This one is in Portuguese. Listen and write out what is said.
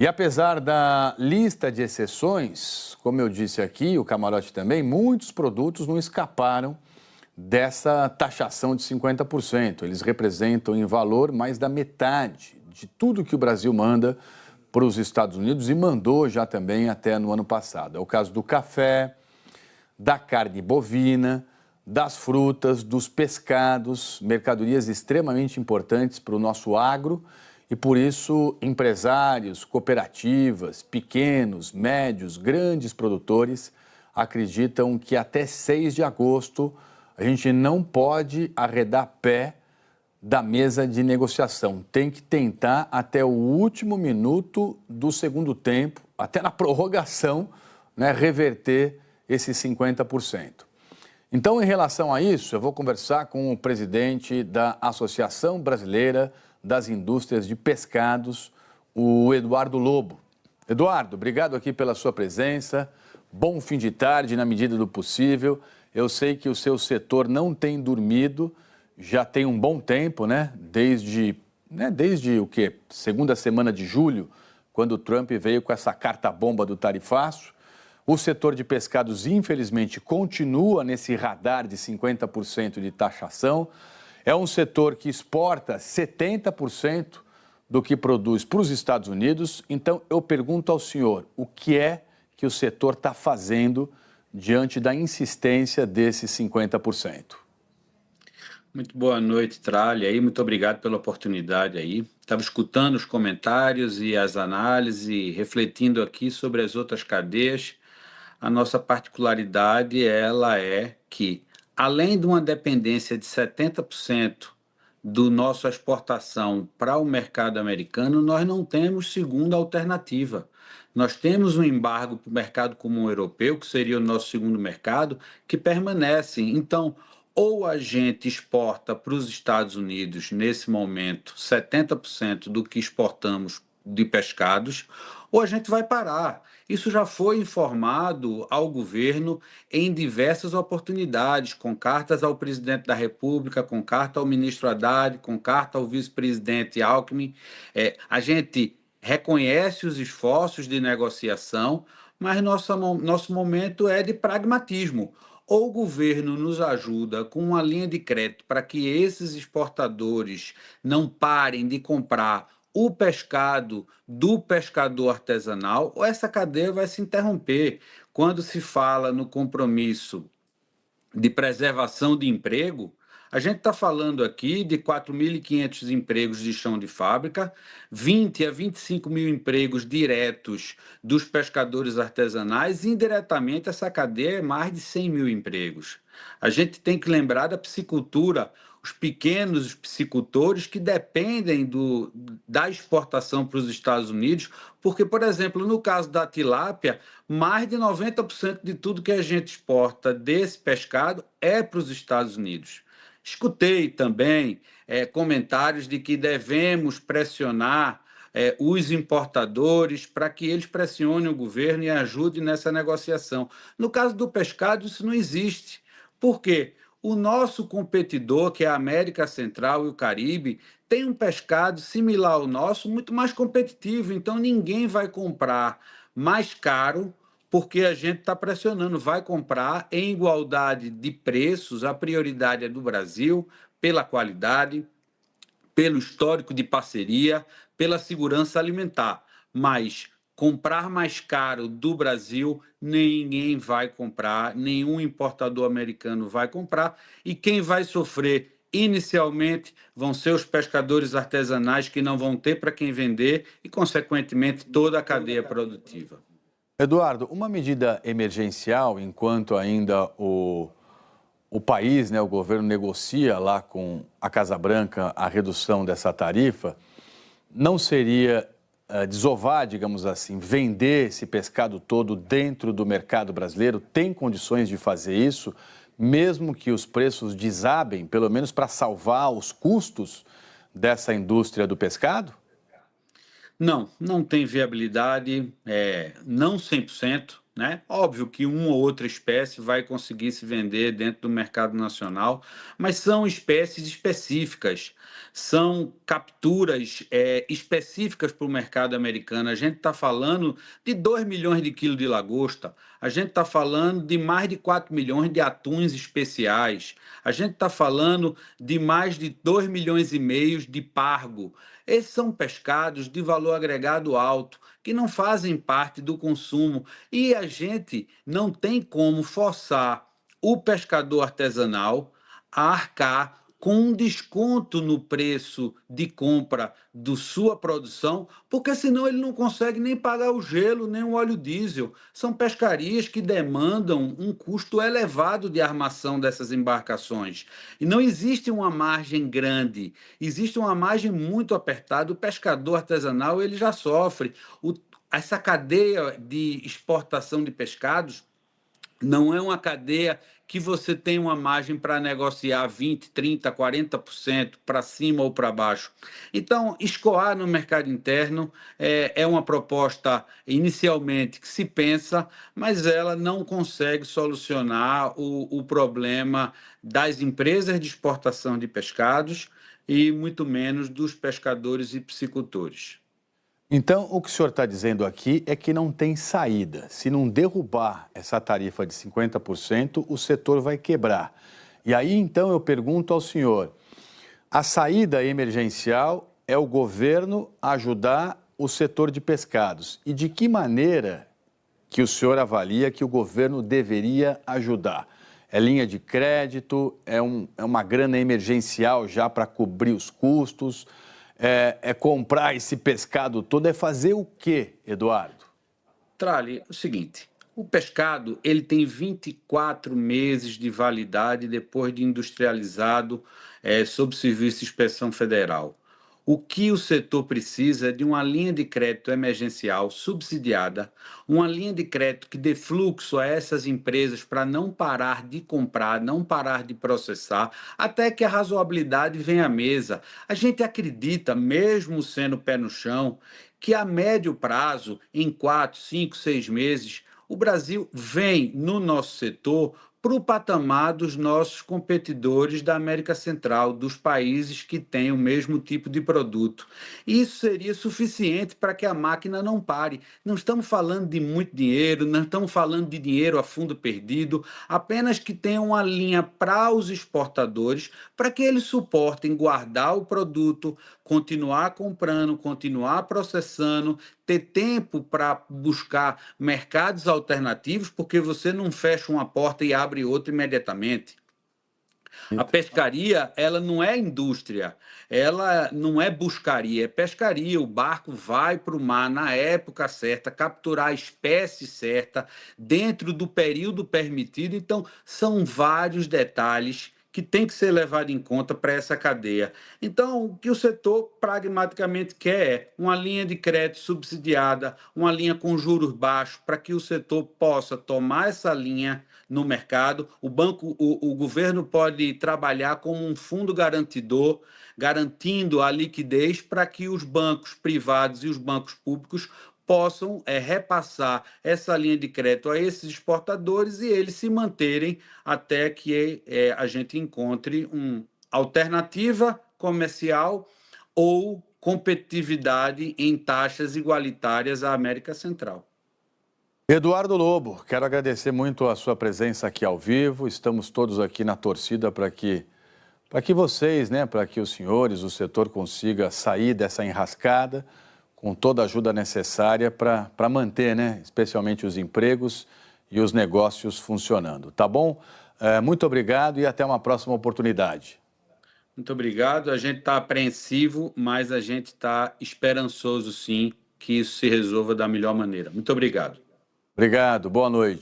E apesar da lista de exceções, como eu disse aqui, o camarote também, muitos produtos não escaparam dessa taxação de 50%. Eles representam em valor mais da metade de tudo que o Brasil manda para os Estados Unidos e mandou já também até no ano passado. É o caso do café, da carne bovina, das frutas, dos pescados, mercadorias extremamente importantes para o nosso agro. E por isso, empresários, cooperativas, pequenos, médios, grandes produtores acreditam que até 6 de agosto a gente não pode arredar pé da mesa de negociação. Tem que tentar até o último minuto do segundo tempo, até na prorrogação, né, reverter esses 50%. Então, em relação a isso, eu vou conversar com o presidente da Associação Brasileira das Indústrias de Pescados, o Eduardo Lobo. Eduardo, obrigado aqui pela sua presença. Bom fim de tarde, na medida do possível. Eu sei que o seu setor não tem dormido, já tem um bom tempo, né? Desde o quê? Segunda semana de julho, quando o Trump veio com essa carta-bomba do tarifaço. O setor de pescados, infelizmente, continua nesse radar de 50% de taxação. É um setor que exporta 70% do que produz para os Estados Unidos. Então, eu pergunto ao senhor, o que é que o setor está fazendo diante da insistência desses 50%? Muito boa noite, Tralha. Muito obrigado pela oportunidade aí. Estava escutando os comentários e as análises, refletindo aqui sobre as outras cadeias. A nossa particularidade, ela é que, além de uma dependência de 70% do nossa exportação para o mercado americano, nós não temos segunda alternativa. Nós temos um embargo para o mercado comum europeu, que seria o nosso segundo mercado, que permanece. Então, ou a gente exporta para os Estados Unidos, nesse momento, 70% do que exportamos de pescados, ou a gente vai parar. Isso já foi informado ao governo em diversas oportunidades, com cartas ao presidente da República, com carta ao ministro Haddad, com carta ao vice-presidente Alckmin. A gente reconhece os esforços de negociação, mas nosso momento é de pragmatismo. Ou o governo nos ajuda com uma linha de crédito para que esses exportadores não parem de comprar o pescado do pescador artesanal, ou essa cadeia vai se interromper. Quando se fala no compromisso de preservação de emprego, a gente está falando aqui de 4.500 empregos de chão de fábrica, 20 a 25 mil empregos diretos dos pescadores artesanais, e indiretamente essa cadeia é mais de 100 mil empregos. A gente tem que lembrar da piscicultura, os pequenos piscicultores que dependem da exportação para os Estados Unidos, porque, por exemplo, no caso da tilápia, mais de 90% de tudo que a gente exporta desse pescado é para os Estados Unidos. Escutei também comentários de que devemos pressionar os importadores para que eles pressionem o governo e ajudem nessa negociação. No caso do pescado, isso não existe. Por quê? O nosso competidor, que é a América Central e o Caribe, tem um pescado similar ao nosso, muito mais competitivo. Então, ninguém vai comprar mais caro porque a gente está pressionando. Vai comprar em igualdade de preços. A prioridade é do Brasil, pela qualidade, pelo histórico de parceria, pela segurança alimentar. Mas comprar mais caro do Brasil, ninguém vai comprar, nenhum importador americano vai comprar, e quem vai sofrer inicialmente vão ser os pescadores artesanais, que não vão ter para quem vender e, consequentemente, toda a cadeia produtiva. Eduardo, uma medida emergencial, enquanto ainda o país, né, o governo negocia lá com a Casa Branca a redução dessa tarifa, não seria desovar, digamos assim, vender esse pescado todo dentro do mercado brasileiro? Tem condições de fazer isso, mesmo que os preços desabem, pelo menos para salvar os custos dessa indústria do pescado? Não tem viabilidade, não 100%, né? Óbvio que uma ou outra espécie vai conseguir se vender dentro do mercado nacional, mas são espécies específicas, são capturas específicas para o mercado americano. A gente está falando de 2 milhões de quilos de lagosta, a gente está falando de mais de 4 milhões de atuns especiais, a gente está falando de mais de 2 milhões e meio de pargo. Esses são pescados de valor agregado alto, que não fazem parte do consumo e a gente não tem como forçar o pescador artesanal a arcar com um desconto no preço de compra da sua produção, porque senão ele não consegue nem pagar o gelo, nem o óleo diesel. São pescarias que demandam um custo elevado de armação dessas embarcações. E não existe uma margem grande, existe uma margem muito apertada. O pescador artesanal ele já sofre. Essa cadeia de exportação de pescados não é uma cadeia que você tem uma margem para negociar 20, 30, 40% para cima ou para baixo. Então, escoar no mercado interno é uma proposta inicialmente que se pensa, mas ela não consegue solucionar o problema das empresas de exportação de pescados e muito menos dos pescadores e piscicultores. Então, o que o senhor está dizendo aqui é que não tem saída. Se não derrubar essa tarifa de 50%, o setor vai quebrar. E aí, então, eu pergunto ao senhor: a saída emergencial é o governo ajudar o setor de pescados. E de que maneira que o senhor avalia que o governo deveria ajudar? É linha de crédito? É uma grana emergencial já para cobrir os custos? É comprar esse pescado todo? É fazer o quê, Eduardo? Trali, é o seguinte, o pescado ele tem 24 meses de validade depois de industrializado sob serviço de inspeção federal. O que o setor precisa é de uma linha de crédito emergencial subsidiada, uma linha de crédito que dê fluxo a essas empresas para não parar de comprar, não parar de processar, até que a razoabilidade venha à mesa. A gente acredita, mesmo sendo pé no chão, que a médio prazo, em 4, 5, 6 meses, o Brasil vem no nosso setor para o patamar dos nossos competidores da América Central, dos países que têm o mesmo tipo de produto. Isso seria suficiente para que a máquina não pare. Não estamos falando de muito dinheiro, não estamos falando de dinheiro a fundo perdido, apenas que tenha uma linha para os exportadores, para que eles suportem guardar o produto, continuar comprando, continuar processando, ter tempo para buscar mercados alternativos, porque você não fecha uma porta e abre outra imediatamente. A pescaria, ela não é indústria, ela não é buscaria, é pescaria. O barco vai para o mar na época certa, capturar a espécie certa, dentro do período permitido. Então, são vários detalhes que tem que ser levado em conta para essa cadeia. Então, o que o setor pragmaticamente quer é uma linha de crédito subsidiada, uma linha com juros baixos, para que o setor possa tomar essa linha no mercado. O governo pode trabalhar como um fundo garantidor, garantindo a liquidez para que os bancos privados e os bancos públicos possam repassar essa linha de crédito a esses exportadores e eles se manterem até que a gente encontre uma alternativa comercial ou competitividade em taxas igualitárias à América Central. Eduardo Lobo, quero agradecer muito a sua presença aqui ao vivo. Estamos todos aqui na torcida para que vocês, né, para que os senhores, o setor consiga sair dessa enrascada com toda a ajuda necessária para manter, né, especialmente os empregos e os negócios funcionando. Tá bom? Muito obrigado e até uma próxima oportunidade. Muito obrigado. A gente está apreensivo, mas a gente está esperançoso, sim, que isso se resolva da melhor maneira. Muito obrigado. Obrigado, boa noite.